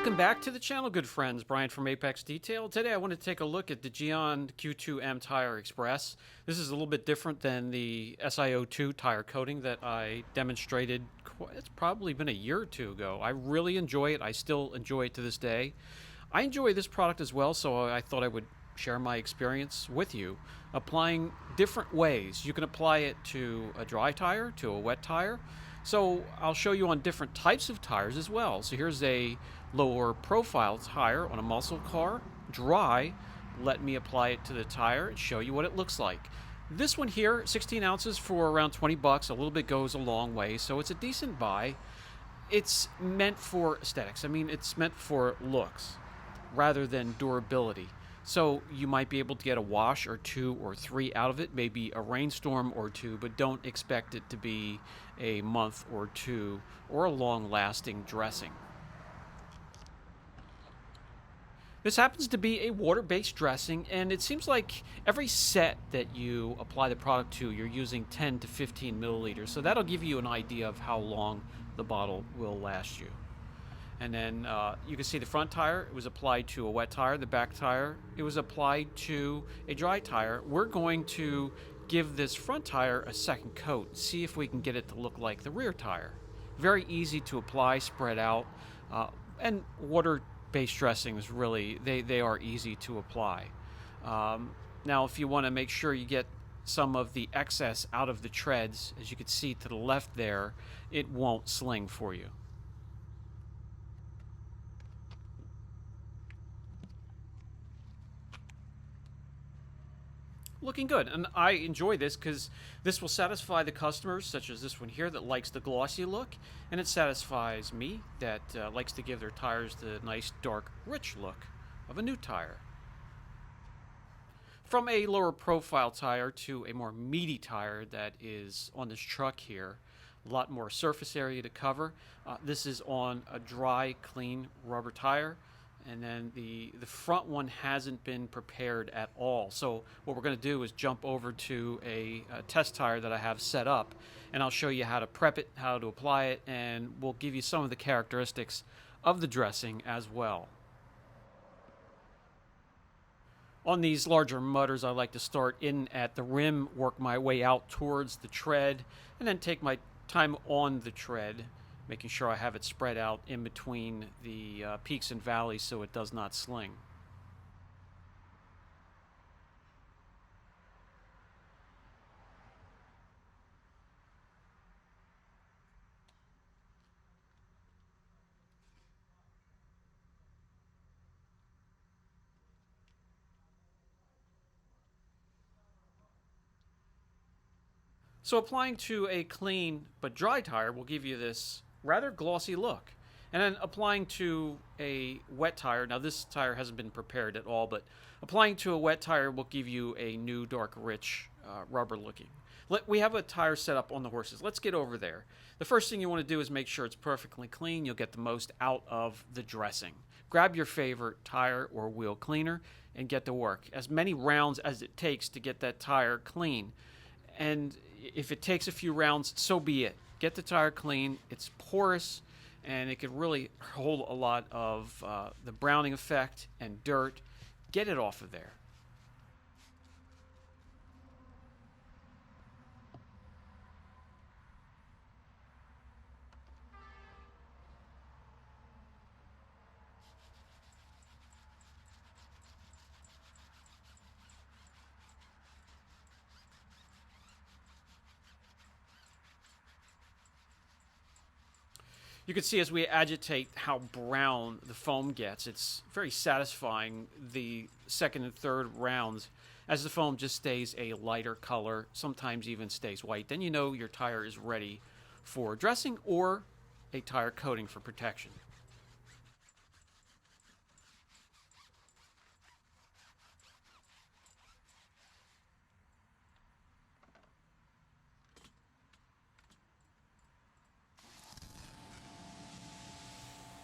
Welcome back to the channel, good friends. Brian from Apex Detail. Today I want to take a look at the Gyeon Q2M Tire Express. This is a little bit different than the SiO2 tire coating that I demonstrated, it's probably been a year or two ago. I really enjoy it. I still enjoy it to this day. I enjoy this product as well, so I thought I would share my experience with you, applying different ways. You can apply it to a dry tire, to a wet tire. So I'll show you on different types of tires as well. So here's a lower profile tire on a muscle car, dry. Let me apply it to the tire and show you what it looks like. This one here, 16 ounces for around 20 bucks. A little bit goes a long way, so it's a decent buy. It's meant for aesthetics. I mean, it's meant for looks rather than durability. So you might be able to get a wash or two or three out of it, maybe a rainstorm or two, but don't expect it to be a month or two or a long-lasting dressing. This happens to be a water-based dressing, and it seems like every set that you apply the product to, you're using 10 to 15 milliliters. So that'll give you an idea of how long the bottle will last you. And then you can see the front tire, it was applied to a wet tire. The back tire, it was applied to a dry tire. We're going to give this front tire a second coat, see if we can get it to look like the rear tire. Very easy to apply, spread out, and water-based dressings really, they are easy to apply. Now if you want to make sure you get some of the excess out of the treads, as you can see to the left there, it won't sling for you. Looking good, and I enjoy this because this will satisfy the customers, such as this one here, that likes the glossy look, and it satisfies me that likes to give their tires the nice dark rich look of a new tire. From a lower profile tire to a more meaty tire that is on this truck here, a lot more surface area to cover. This is on a dry, clean rubber tire. And then the front one hasn't been prepared at all. So what we're going to do is jump over to a test tire that I have set up, and I'll show you how to prep it, how to apply it, and we'll give you some of the characteristics of the dressing as well. On these larger mudders, I like to start in at the rim, work my way out towards the tread, and then take my time on the tread, making sure I have it spread out in between the peaks and valleys so it does not sling. So applying to a clean but dry tire will give you this rather glossy look. And then applying to a wet tire, now this tire hasn't been prepared at all, but applying to a wet tire will give you a new dark rich rubber looking. We have a tire set up on the horses. Let's get over there. The first thing you want to do is make sure it's perfectly clean. You'll get the most out of the dressing. Grab your favorite tire or wheel cleaner and get to work. As many rounds as it takes to get that tire clean. And if it takes a few rounds, so be it. Get the tire clean. It's porous, and it can really hold a lot of the browning effect and dirt. Get it off of there. You can see as we agitate how brown the foam gets. It's very satisfying the second and third rounds as the foam just stays a lighter color, sometimes even stays white. Then you know your tire is ready for dressing or a tire coating for protection.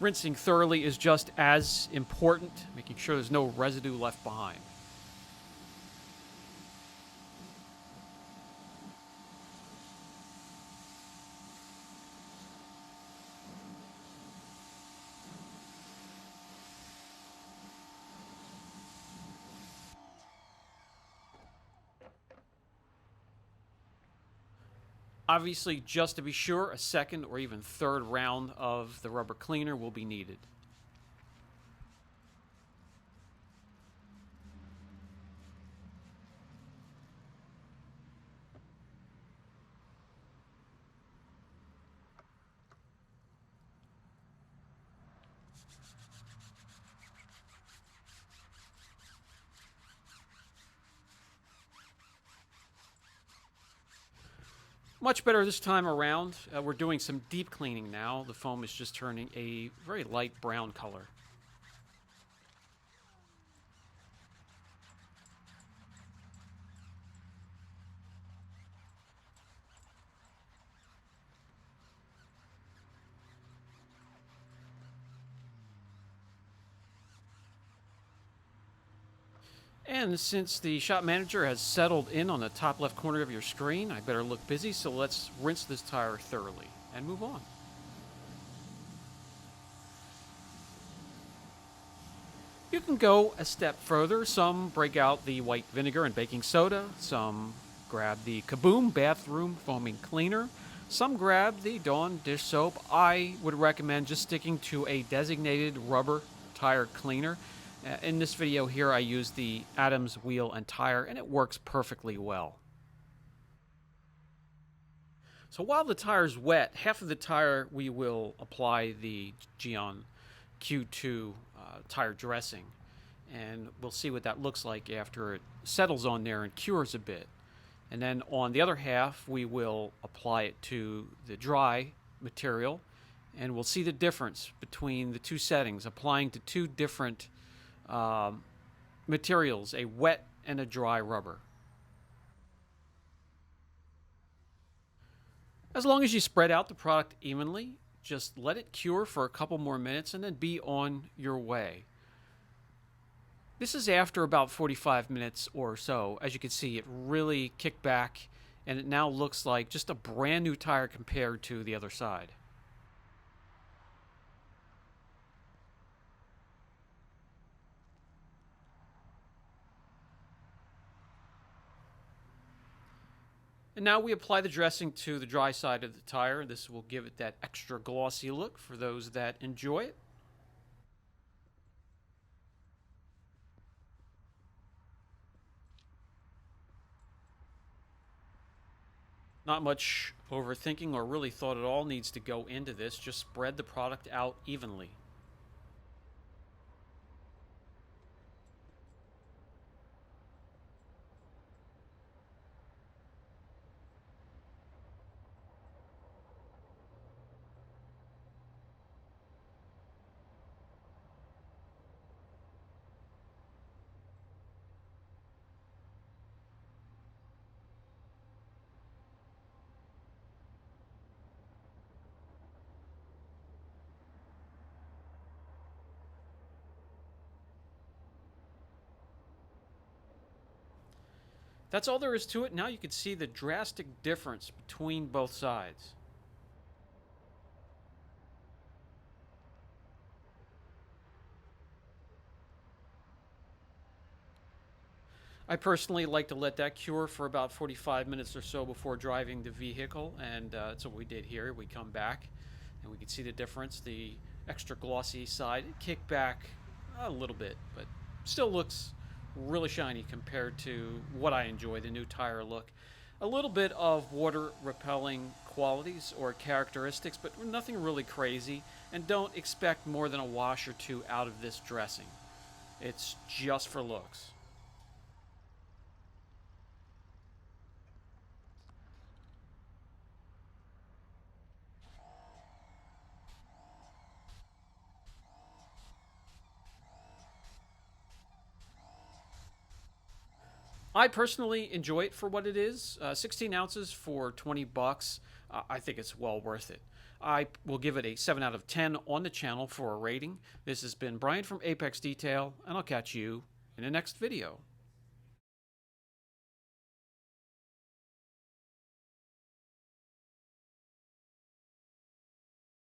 Rinsing thoroughly is just as important, making sure there's no residue left behind. Obviously, just to be sure, a second or even third round of the rubber cleaner will be needed. Much better this time around. We're doing some deep cleaning now. The foam is just turning a very light brown color. And since the shop manager has settled in on the top left corner of your screen, I better look busy, so let's rinse this tire thoroughly and move on. You can go a step further. Some break out the white vinegar and baking soda. Some grab the Kaboom bathroom foaming cleaner. Some grab the Dawn dish soap. I would recommend just sticking to a designated rubber tire cleaner. In this video here, I use the Adams wheel and tire, and it works perfectly well. So while the tire's wet, half of the tire we will apply the Gyeon Q2 tire dressing, and we'll see what that looks like after it settles on there and cures a bit. And then on the other half, we will apply it to the dry material, and we'll see the difference between the two settings, applying to two different materials, a wet and a dry rubber. As long as you spread out the product evenly, just let it cure for a couple more minutes and then be on your way. This is after about 45 minutes or so. As you can see, it really kicked back, and it now looks like just a brand new tire compared to the other side. And now we apply the dressing to the dry side of the tire. This will give it that extra glossy look for those that enjoy it. Not much overthinking or really thought at all needs to go into this. Just spread the product out evenly. That's all there is to it. Now you can see the drastic difference between both sides. I personally like to let that cure for about 45 minutes or so before driving the vehicle, and that's what we did here. We come back, and we can see the difference. The extra glossy side kicked back a little bit, but still looks really shiny compared to what I enjoy, the new tire look. A little bit of water repelling qualities or characteristics, but nothing really crazy, and don't expect more than a wash or two out of this dressing. It's just for looks. I personally enjoy it for what it is. 16 ounces for 20 bucks. I think it's well worth it. I will give it a 7 out of 10 on the channel for a rating. This has been Brian from Apex Detail, and I'll catch you in the next video.